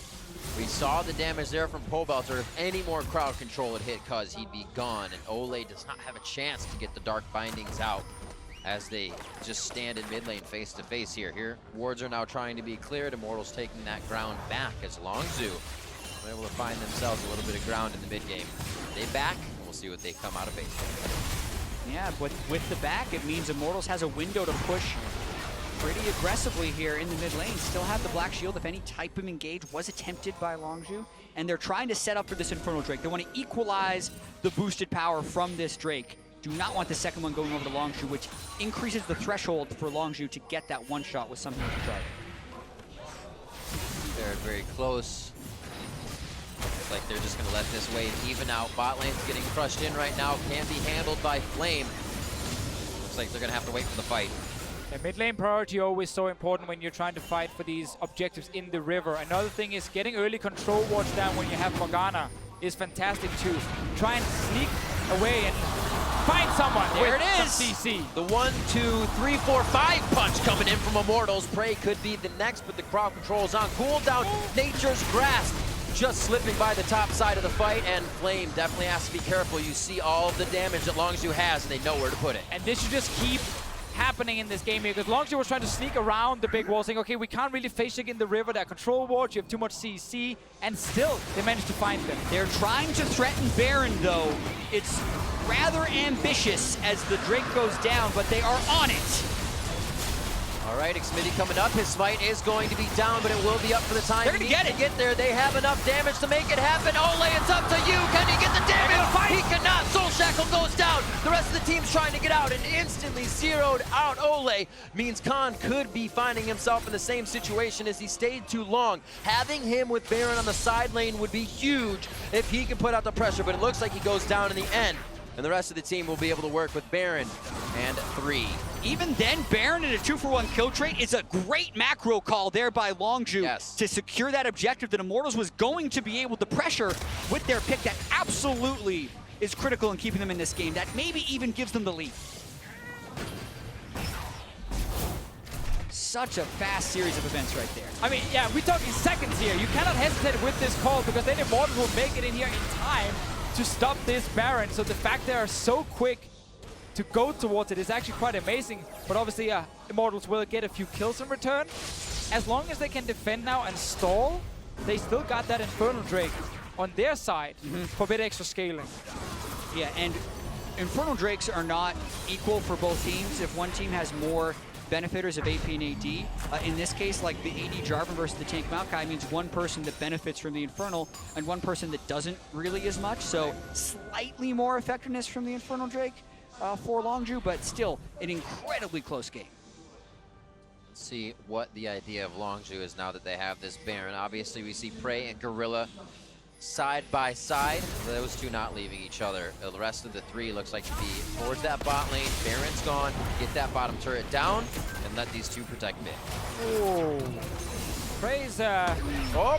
We saw the damage there from Pobelter. If any more crowd control had hit Cuzz, he'd be gone. And Olleh does not have a chance to get the Dark Bindings out as they just stand in mid lane face to face here. Wards are now trying to be cleared. Immortals taking that ground back as Longzhu are able to find themselves a little bit of ground in the mid game. They back, and we'll see what they come out of base. Yeah, but with the back, it means Immortals has a window to push pretty aggressively here in the mid lane. Still have the Black Shield if any type of engage was attempted by Longzhu. And they're trying to set up for this Infernal Drake. They want to equalize the boosted power from this Drake. Do not want the second one going over to Longzhu, which increases the threshold for Longzhu to get that one shot with something like a charge. They're very close. Looks like they're just going to let this wave even out. Bot lane's getting crushed in right now. Can't be handled by Flame. Looks like they're going to have to wait for the fight. The mid lane priority always so important when you're trying to fight for these objectives in the river. Another thing is getting early control wards down when you have Morgana is fantastic too. Try and sneak away and find someone. There it with is. some CC. The 1, 2, 3, 4, 5 punch coming in from Immortals. Prey could be the next, but the crowd control is on. Cooldown, Nature's Grasp. Just slipping by the top side of the fight, and Flame definitely has to be careful. You see all of the damage that Longzhu has, and they know where to put it. And this should just keep happening in this game here, because Longzhu was trying to sneak around the big wall, saying, okay, we can't really face you in the river, there are control wards, you have too much CC, and still they managed to find them. They're trying to threaten Baron, though. It's rather ambitious as the Drake goes down, but they are on it. All right, Xmithie coming up. His smite is going to be down, but it will be up for the time. They're gonna get it. Get there. They have enough damage to make it happen. Olleh, it's up to you. Can he get the damage? He cannot. Soul Shackle goes down. The rest of the team's trying to get out, and instantly zeroed out Olleh means Khan could be finding himself in the same situation as he stayed too long. Having him with Baron on the side lane would be huge if he can put out the pressure, but it looks like he goes down in the end. And the rest of the team will be able to work with Baron and 3. Even then, Baron in a 2-for-1 kill trait is a great macro call there by Longzhu to secure that objective that Immortals was going to be able to pressure with their pick that absolutely is critical in keeping them in this game. That maybe even gives them the lead. Such a fast series of events right there. I mean, yeah, we're talking seconds here. You cannot hesitate with this call, because then Immortals will make it in here in time to stop this Baron. So the fact they are so quick to go towards it is actually quite amazing. But obviously, Immortals will get a few kills in return. As long as they can defend now and stall, they still got that Infernal Drake on their side for a bit extra scaling. Yeah, and Infernal Drakes are not equal for both teams. If one team has more benefiters of AP and AD. In this case, like the AD Jarvan versus the tank Maokai means one person that benefits from the Infernal and one person that doesn't really as much. So slightly more effectiveness from the Infernal Drake for Longzhu, but still an incredibly close game. Let's see what the idea of Longzhu is now that they have this Baron. Obviously, we see Prey and Gorilla side by side. Those two not leaving each other. The rest of the 3 looks like to be towards that bot lane. Baron's gone. Get that bottom turret down and let these two protect mid. Oh, Prey's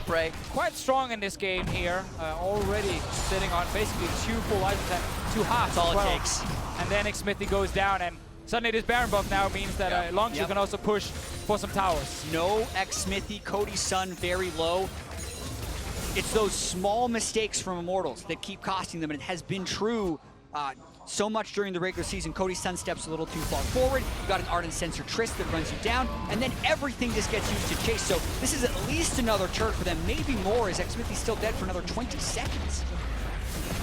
Prey. quite strong in this game here. Already sitting on basically 2 full items and 2 halves. That's all it takes. And then Xmithie goes down, and suddenly this Baron buff now means that Longzhu can also push for some towers. No Xmithie, Cody Sun very low. It's those small mistakes from Immortals that keep costing them, and it has been true so much during the regular season. Cody Sun steps a little too far forward. You got an Ardent Sensor Trist that runs you down, and then everything just gets used to chase. So this is at least another turret for them, maybe more, as Xmithie's still dead for another 20 seconds.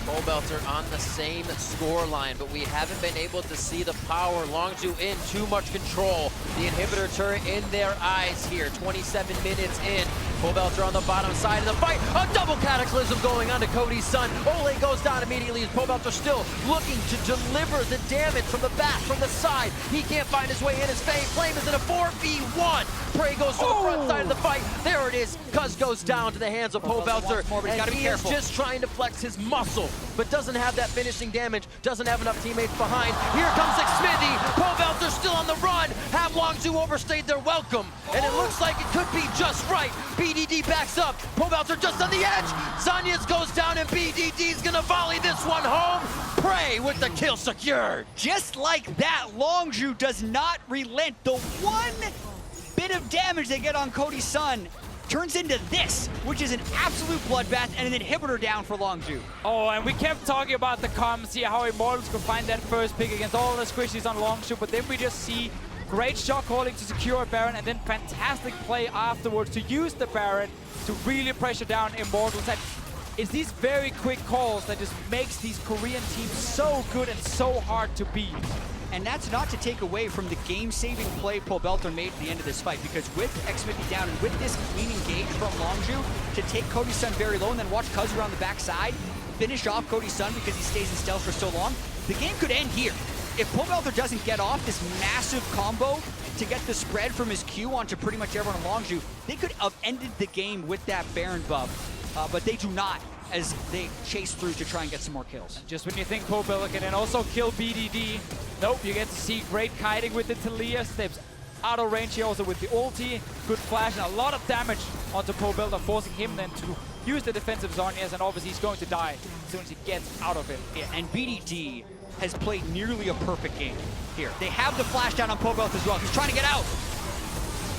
Pobelter on the same score line, but we haven't been able to see the power. Longzhu in too much control. The inhibitor turret in their eyes here. 27 minutes in. Pobelter on the bottom side of the fight. A double cataclysm going on to Cody Sun. Olleh goes down immediately as Pobelter still looking to deliver the damage from the back, from the side. He can't find his way in. His Flame is in a 4v1. Prey goes to the front side of the fight. There it is. Cuzz goes down to the hands of Pobelter. And he is just trying to flex his muscle, but doesn't have that finishing damage, doesn't have enough teammates behind. Here comes Xmithie. Pobelter still on the run. Have Longzhu overstayed their welcome? And it looks like it could be just right. BDD backs up. Pobelter just on the edge. Zanyas goes down, and BDD's gonna volley this one home. Prey with the kill secured. Just like that, Longzhu does not relent. The one bit of damage they get on Cody Sun turns into this, which is an absolute bloodbath and an inhibitor down for Longzhu. Oh, and we kept talking about the comms here, how Immortals could find that first pick against all the squishies on Longzhu, but then we just see great shot calling to secure a Baron, and then fantastic play afterwards to use the Baron to really pressure down Immortals. And it's these very quick calls that just makes these Korean teams so good and so hard to beat. And that's not to take away from the game-saving play Pobelter made at the end of this fight, because with Xmithie down and with this clean engage from Longzhu to take Cody Sun very low and then watch Cuzz around the backside, finish off Cody Sun because he stays in stealth for so long, the game could end here. If Pobelter doesn't get off this massive combo to get the spread from his Q onto pretty much everyone on Longzhu, they could have ended the game with that Baron buff, but they do not, as they chase through to try and get some more kills. Just when you think Pobelter can then also kill BDD, nope, you get to see great kiting with the Taliyah, steps out of range here also with the ulti. Good flash and a lot of damage onto Pobelter, forcing him then to use the defensive Zhonya's, and obviously he's going to die as soon as he gets out of it. Yeah, and BDD has played nearly a perfect game here. They have the flash down on Pobelter as well. He's trying to get out.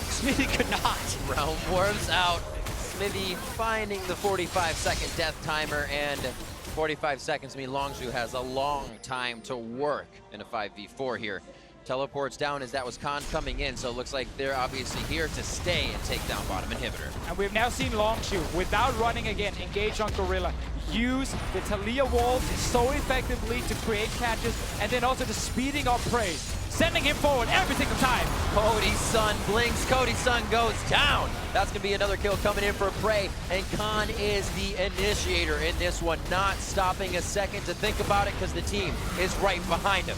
Xmithie could not. Realm warms out. Xmithie finding the 45-second death timer, and 45 seconds mean Longzhu has a long time to work in a 5v4 here. Teleports down as that was Khan coming in, so it looks like they're obviously here to stay and take down bottom inhibitor. And we've now seen Longzhu, without running again, engage on Gorilla, use the Taliyah walls so effectively to create catches, and then also the speeding up Prey, sending him forward every single time. Cody Sun blinks, Cody Sun goes down. That's gonna be another kill coming in for Prey, and Khan is the initiator in this one, not stopping a second to think about it because the team is right behind him.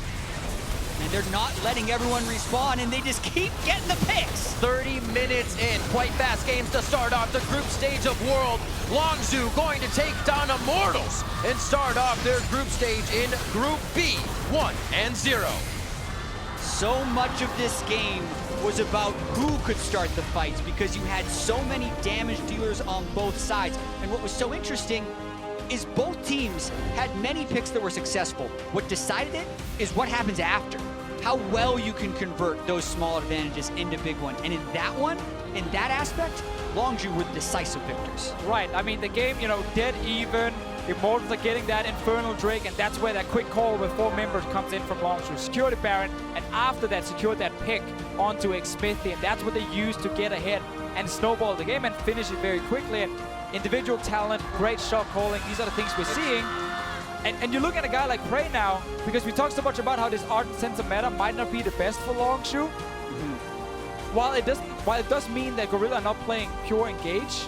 And they're not letting everyone respawn, and they just keep getting the picks. 30 minutes in, quite fast games to start off the group stage of World. Longzhu going to take down Immortals and start off their group stage in Group B, 1-0. So much of this game was about who could start the fights because you had so many damage dealers on both sides. And what was so interesting is both teams had many picks that were successful. What decided it is what happens after. How well you can convert those small advantages into big ones. And in that one, in that aspect, Longzhu were the decisive victors. Right, I mean, the game, you know, dead even. Immortals are getting that Infernal Drake, and that's where that quick call with 4 members comes in from Longzhu. Secure the Baron, and after that, secure that pick onto Xmithie, and that's what they use to get ahead and snowball the game and finish it very quickly. And individual talent, great shot calling, these are the things we're seeing. And you look at a guy like Prey now, because we talked so much about how this Ardent Sensor meta might not be the best for Longzhu. While it does mean that Gorilla are not playing pure engage,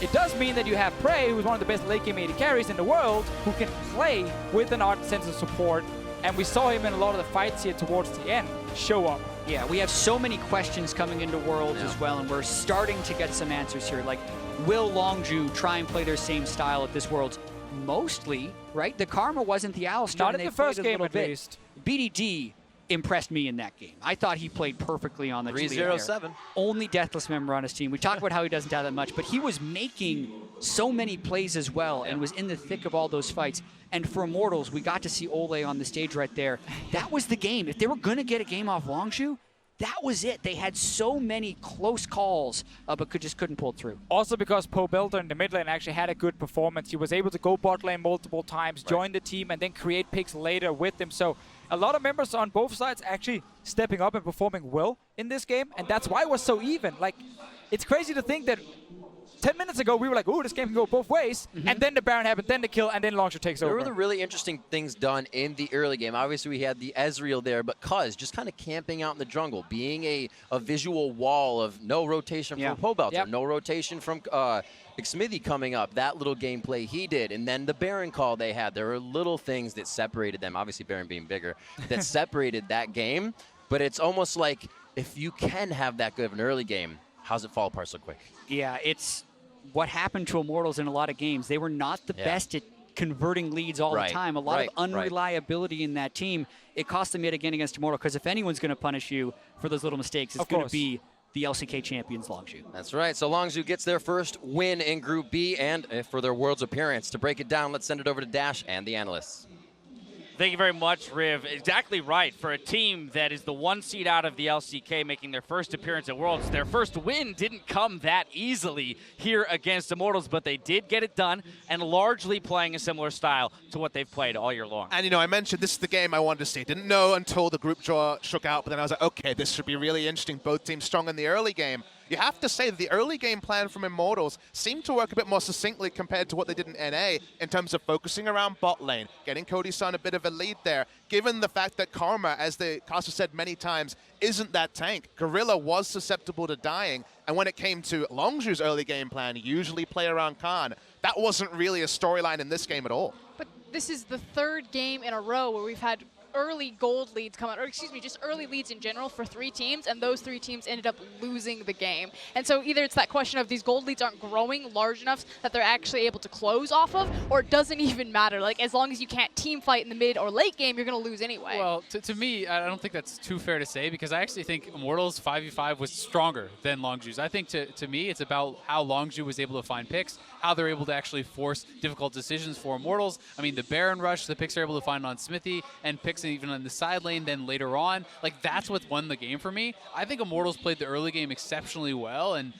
it does mean that you have Prey, who's one of the best late game AD carries in the world, who can play with an Ardent Sensor support. And we saw him in a lot of the fights here towards the end show up. Yeah, we have so many questions coming into Worlds as well, and we're starting to get some answers here. Like, will Longzhu try and play their same style at this Worlds? Mostly, right? The Karma wasn't the Alistar. Not in the first game, at least. BDD impressed me in that game. I thought he played perfectly on the 3-0-7. Only Deathless member on his team. We talked about how he doesn't have that much, but he was making so many plays as well and was in the thick of all those fights. And for Immortals, we got to see Olleh on the stage right there. That was the game. If they were going to get a game off Longzhu, that was it. They had so many close calls, but just couldn't pull through. Also because Pobelter in the mid lane actually had a good performance. He was able to go bot lane multiple times, join the team, and then create picks later with them. So a lot of members on both sides actually stepping up and performing well in this game, and that's why it was so even. Like, it's crazy to think that 10 minutes ago, we were like, ooh, this game can go both ways. And then the Baron happened, then the kill, and then Longzhu takes over. There were the really interesting things done in the early game. Obviously, we had the Ezreal there, but Cuzz just kind of camping out in the jungle, being a visual wall of no rotation from Pobelter, no rotation from Xmithie coming up. That little gameplay he did. And then the Baron call they had. There were little things that separated them, obviously Baron being bigger, that separated that game. But it's almost like if you can have that good of an early game, how's it fall apart so quick? Yeah, it's what happened to Immortals in a lot of games. They were not the best at converting leads all the time. A lot of unreliability in that team. It cost them yet again against Immortal, because if anyone's going to punish you for those little mistakes, it's going to be the LCK champions, Longzhu. That's right. So Longzhu gets their first win in Group B, and for their Worlds appearance. To break it down, let's send it over to Dash and the analysts. Thank you very much, Riv. Exactly right. For a team that is the 1 seed out of the LCK making their first appearance at Worlds, their first win didn't come that easily here against Immortals, but they did get it done and largely playing a similar style to what they've played all year long. And, you know, I mentioned this is the game I wanted to see. Didn't know until the group draw shook out, but then I was like, okay, this should be really interesting. Both teams strong in the early game. You have to say that the early game plan from Immortals seemed to work a bit more succinctly compared to what they did in NA in terms of focusing around bot lane, getting Cody Sun a bit of a lead there, given the fact that Karma, as the caster said many times, isn't that tank. Gorilla was susceptible to dying, and when it came to Longzhu's early game plan, usually play around Khan, that wasn't really a storyline in this game at all. But this is the 3rd game in a row where we've had early gold leads come out, or excuse me, just early leads in general for 3 teams, and those 3 teams ended up losing the game. And so either it's that question of these gold leads aren't growing large enough that they're actually able to close off of, or it doesn't even matter. Like, as long as you can't team fight in the mid or late game, you're going to lose anyway. Well, to me, I don't think that's too fair to say, because I actually think Immortals 5v5 was stronger than Longzhu's. I think to me, it's about how Longzhu was able to find picks, how they're able to actually force difficult decisions for Immortals. I mean, the Baron rush, the picks they're able to find on Xmithie, and picks even on the side lane, then later on, like, that's what won the game for me. I think Immortals played the early game exceptionally well, and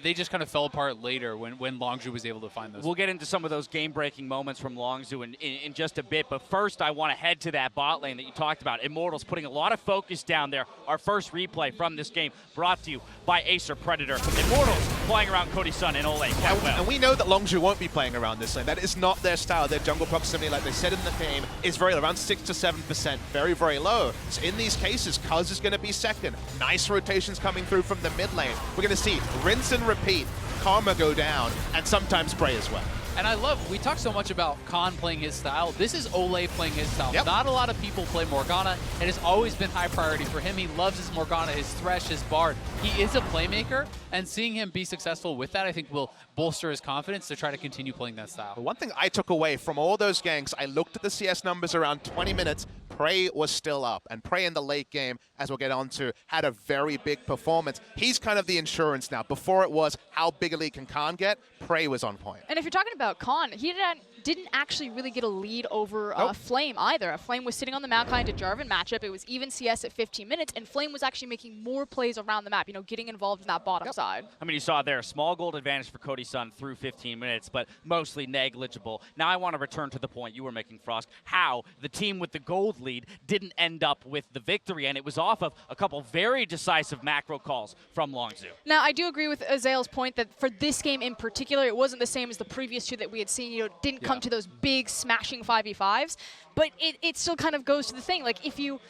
they just kind of fell apart later when Longzhu was able to find those. We'll get into some of those game-breaking moments from Longzhu in just a bit, but first I want to head to that bot lane that you talked about. Immortals putting a lot of focus down there. Our first replay from this game brought to you by Acer Predator. Immortals playing around Cody Sun and Olleh quite well. And we know that Longzhu won't be playing around this lane. That is not their style. Their jungle proximity, like they said in the game, is very low, around 6 to 7%, very, very low. So in these cases, Cuzz is going to be second. Nice rotations coming through from the mid lane. We're going to see rinse and repeat, Karma go down, and sometimes spray as well. And I love, we talk so much about Khan playing his style. This is Olleh playing his style. Yep. Not a lot of people play Morgana. It has always been high priority for him. He loves his Morgana, his Thresh, his Bard. He is a playmaker, and seeing him be successful with that, I think, will bolster his confidence to try to continue playing that style. One thing I took away from all those ganks, I looked at the CS numbers around 20 minutes. Prey was still up, and Prey in the late game, as we'll get on to, had a very big performance. He's kind of the insurance now. Before it was how big a lead can Khan get, Prey was on point. And if you're talking about Khan, he didn't actually really get a lead over Flame either. Flame was sitting on the Maokai into Jarvan matchup. It was even CS at 15 minutes, and Flame was actually making more plays around the map, you know, getting involved in that bottom side. I mean, you saw there a small gold advantage for Cody Sun through 15 minutes, but mostly negligible. Now I want to return to the point you were making, Frost, how the team with the gold lead didn't end up with the victory, and it was off of a couple very decisive macro calls from Longzhu. Now, I do agree with Ezreal's point that for this game in particular, it wasn't the same as the previous 2 that we had seen. You know, it didn't come to those big smashing 5v5s, but it still kind of goes to the thing. Like, if you...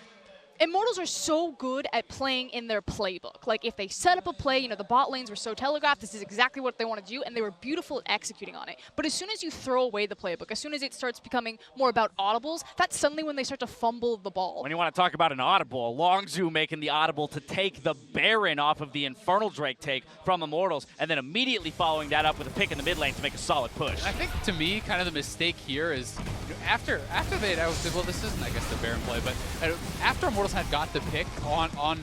Immortals are so good at playing in their playbook. Like, if they set up a play, you know, the bot lanes were so telegraphed, this is exactly what they want to do, and they were beautiful at executing on it. But as soon as you throw away the playbook, as soon as it starts becoming more about audibles, that's suddenly when they start to fumble the ball. When you want to talk about an audible, Longzhu making the audible to take the Baron off of the Infernal Drake take from Immortals, and then immediately following that up with a pick in the mid lane to make a solid push. And I think, to me, kind of the mistake here is, you know, after they, I was, well, this isn't, I guess, the Baron play, but after Immortals had got the pick on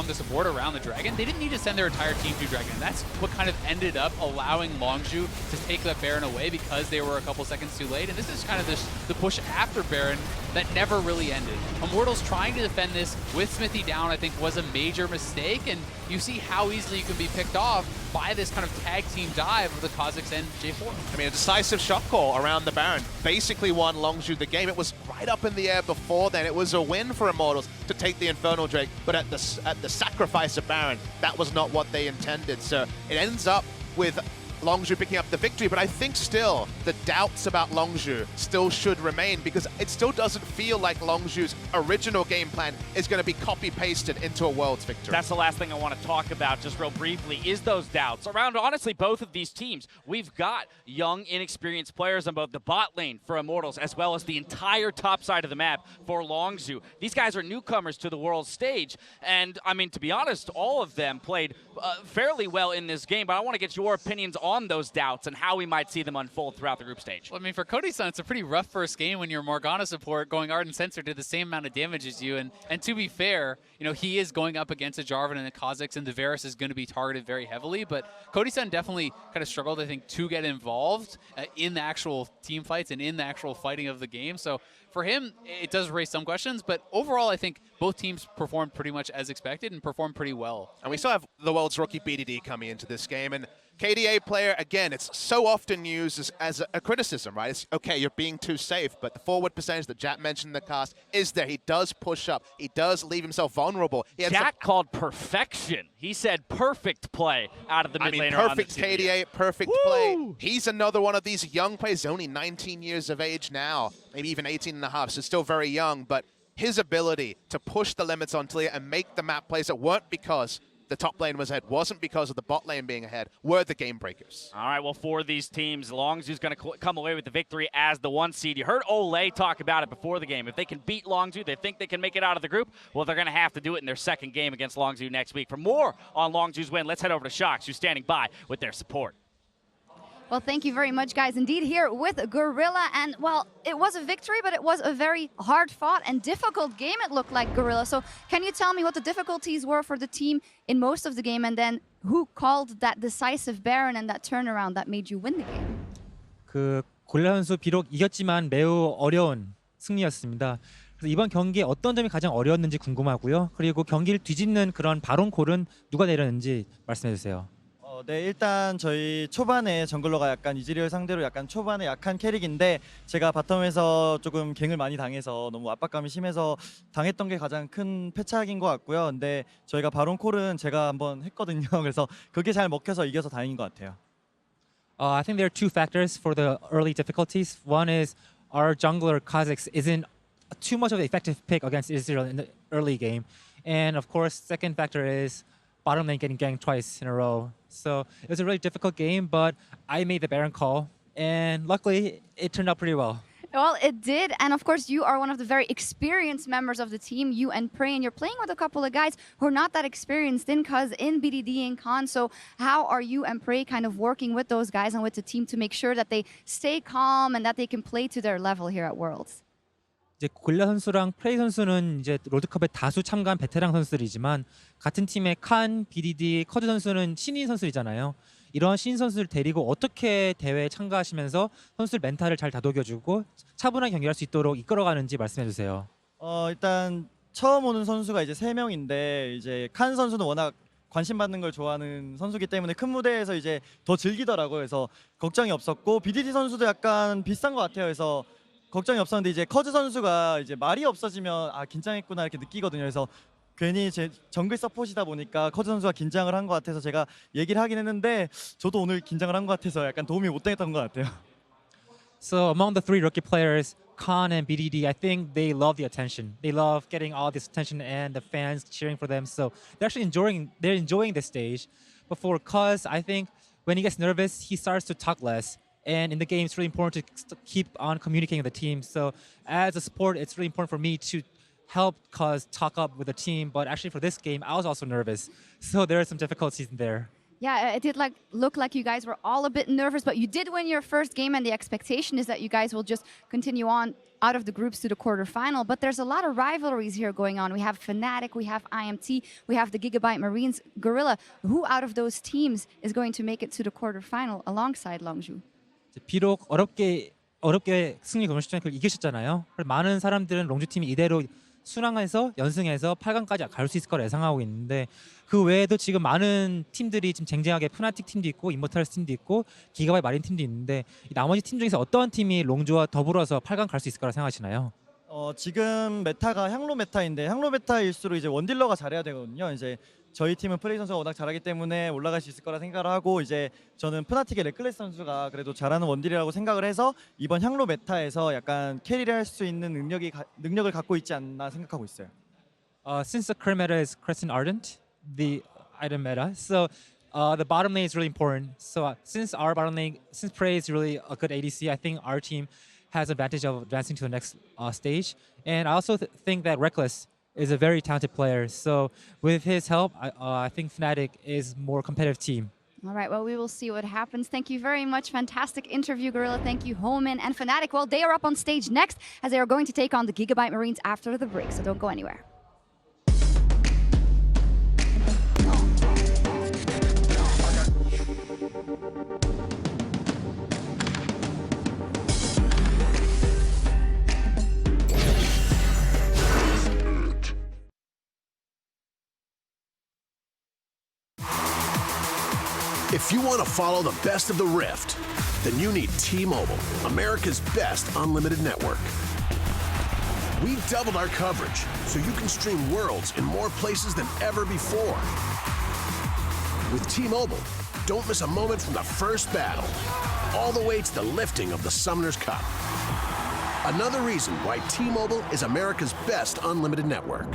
the support around the Dragon, they didn't need to send their entire team to Dragon. And that's what kind of ended up allowing Longzhu to take that Baron away, because they were a couple seconds too late. And this is kind of the push after Baron that never really ended. Immortals trying to defend this with Xmithie down, I think, was a major mistake, and you see how easily you can be picked off by this kind of tag team dive of the Kha'Zix and J4. I mean, a decisive shot call around the Baron basically won Longzhu the game. It was right up in the air before then. It was a win for Immortals to take the Infernal Drake, but at the sacrifice of Baron, that was not what they intended. So it ends up with Longzhu picking up the victory, but I think still the doubts about Longzhu still should remain, because it still doesn't feel like Longzhu's original game plan is going to be copy-pasted into a Worlds victory. That's the last thing I want to talk about just real briefly, is those doubts around, honestly, both of these teams. We've got young, inexperienced players on both the bot lane for Immortals as well as the entire top side of the map for Longzhu. These guys are newcomers to the world stage, and I mean, to be honest, all of them played fairly well in this game, but I want to get your opinions on those doubts and how we might see them unfold throughout the group stage. Well, I mean, for Cody Sun, it's a pretty rough first game when your Morgana support going Ardent Sensor did the same amount of damage as you, and to be fair, you know, he is going up against a Jarvan and a Kha'Zix, and the Varus is going to be targeted very heavily, but Cody Sun definitely kind of struggled, I think, to get involved in the actual team fights and in the actual fighting of the game. So for him, it does raise some questions, but overall, I think both teams performed pretty much as expected and performed pretty well. And we still have the world's rookie BDD coming into this game, and KDA player, again, it's so often used as a criticism, right? It's, okay, you're being too safe, but the forward percentage that Jack mentioned in the cast is there. He does push up. He does leave himself vulnerable. Jack called perfection. He said perfect play out of the mid laner. Perfect KDA, perfect play. He's another one of these young players. He's only 19 years of age now, maybe even 18 and a half, so still very young, but his ability to push the limits on Taliyah and make the map plays that weren't because the top lane was ahead wasn't because of the bot lane being ahead, were the game breakers. All right, well, for these teams, Longzhu's going to come away with the victory as the 1 seed. You heard Olleh talk about it before the game. If they can beat Longzhu, they think they can make it out of the group. Well, they're going to have to do it in their second game against Longzhu next week. For more on Longzhu's win, let's head over to Shox, who's standing by with their support. Well, thank you very much, guys. Indeed, here with Gorilla. And, well, it was a victory, but it was a very hard-fought and difficult game, it looked like, Gorilla. So can you tell me what the difficulties were for the team in most of the game, and then who called that decisive Baron and that turnaround that made you win the game? 고릴라 선수 비록 이겼지만 매우 어려운 승리였습니다. 그래서 이번 경기에 어떤 점이 가장 어려웠는지 궁금하고요. 그리고 경기를 뒤집는 그런 바론 콜은 누가 내렸는지 말씀해 주세요. 네, 일단 저희 초반에 정글러가 약간 이즈리얼 상대로 약간 초반에 약한 캐릭인데 제가 바텀에서 조금 갱을 많이 당해서 너무 압박감이 심해서 당했던 게 가장 큰 패착인 것 같고요. 근데 저희가 바론 콜은 제가 한번 했거든요. 그래서 그게 잘 먹혀서 이겨서 다행인 것 같아요. I think there are two factors for the early difficulties. One is our jungler Kha'Zix isn't too much of an effective pick against Ezreal in the early game. And of course, second factor is bottom lane getting ganked twice in a row. So it was a really difficult game, but I made the Baron call, and luckily it turned out pretty well. Well, it did, and of course you are one of the very experienced members of the team, you and Prey, and you're playing with a couple of guys who are not that experienced in Cuzz, in BDD, and Khan. So how are you and Prey kind of working with those guys and with the team to make sure that they stay calm and that they can play to their level here at Worlds? 이제 고릴라 선수랑 프레이 선수는 이제 롤드컵에 다수 참가한 베테랑 선수들이지만 같은 팀의 칸, BDD, 커즈 선수는 신인 선수이잖아요. 이런 신인 선수를 데리고 어떻게 대회에 참가하시면서 선수들 멘탈을 잘 다독여주고 차분하게 경기할 수 있도록 이끌어가는지 말씀해 주세요. 일단 처음 오는 선수가 이제 3명인데 이제 칸 선수는 워낙 관심 받는 걸 좋아하는 선수기 때문에 큰 무대에서 이제 더 즐기더라고요. 그래서 걱정이 없었고 BDD 선수도 약간 비슷한 것 같아요. 그래서 걱정이 없었는데 이제 커즈 선수가 이제 말이 없어지면 아 긴장했구나 이렇게 느끼거든요. 그래서 괜히 제 정글 서폿이다 보니까 커즈 선수가 긴장을 한 것 같아서 제가 얘기를 하긴 했는데 저도 오늘 긴장을 한 것 같아서 약간 도움이 못 되겠던 것 같아요. So among the three rookie players, Khan and BDD, I think they love the attention. They love getting all this attention and the fans cheering for them. So they're actually enjoying this stage. But for Cuzz, I think when he gets nervous, he starts to talk less. And in the game, it's really important to keep on communicating with the team. So as a support, it's really important for me to help Cuzz talk up with the team. But actually for this game, I was also nervous. So there are some difficulties in there. Yeah, it did look like you guys were all a bit nervous, but you did win your first game, and the expectation is that you guys will just continue on out of the groups to the quarterfinal. But there's a lot of rivalries here going on. We have Fnatic, we have IMT, we have the Gigabyte Marines, Gorilla. Who out of those teams is going to make it to the quarterfinal alongside Longzhu? 비록 어렵게 승리 검정수장을 이기셨잖아요. 많은 사람들은 롱주 팀이 이대로 순항해서 연승해서 8강까지 갈 수 있을 거라 예상하고 있는데 그 외에도 지금 많은 팀들이 지금 쟁쟁하게 푸나틱 팀도 있고 임모탈스 팀도 있고 기가바이 마린 팀도 있는데 이 나머지 팀 중에서 어떤 팀이 롱주와 더불어서 8강 갈 수 있을 거라 생각하시나요? 지금 메타가 향로 메타인데 향로 메타일수록 이제 원딜러가 잘해야 되거든요. 이제 저희 팀은 프레이 선수가 워낙 잘하기 때문에 올라갈 수 있을 거라 생각을 하고 이제 저는 푸나틱의 레클레스 선수가 그래도 잘하는 원딜이라고 생각을 해서 이번 향로 메타에서 약간 캐리를 할 수 있는 능력을 갖고 있지 않나 생각하고 있어요. Since the current meta is Crescent Ardent, the item meta, so the bottom lane is really important. So since Prey is really a good ADC, I think our team has advantage of advancing to the next stage. And I also think that Reckless is a very talented player. So with his help, I think Fnatic is more competitive team. All right, well, we will see what happens. Thank you very much. Fantastic interview, Gorilla. Thank you, Homan and Fnatic. Well, they are up on stage next as they are going to take on the Gigabyte Marines after the break, so don't go anywhere. If you want to follow the best of the Rift, then you need T-Mobile, America's best unlimited network. We doubled our coverage so you can stream Worlds in more places than ever before. With T-Mobile, don't miss a moment from the first battle, all the way to the lifting of the Summoner's Cup. Another reason why T-Mobile is America's best unlimited network.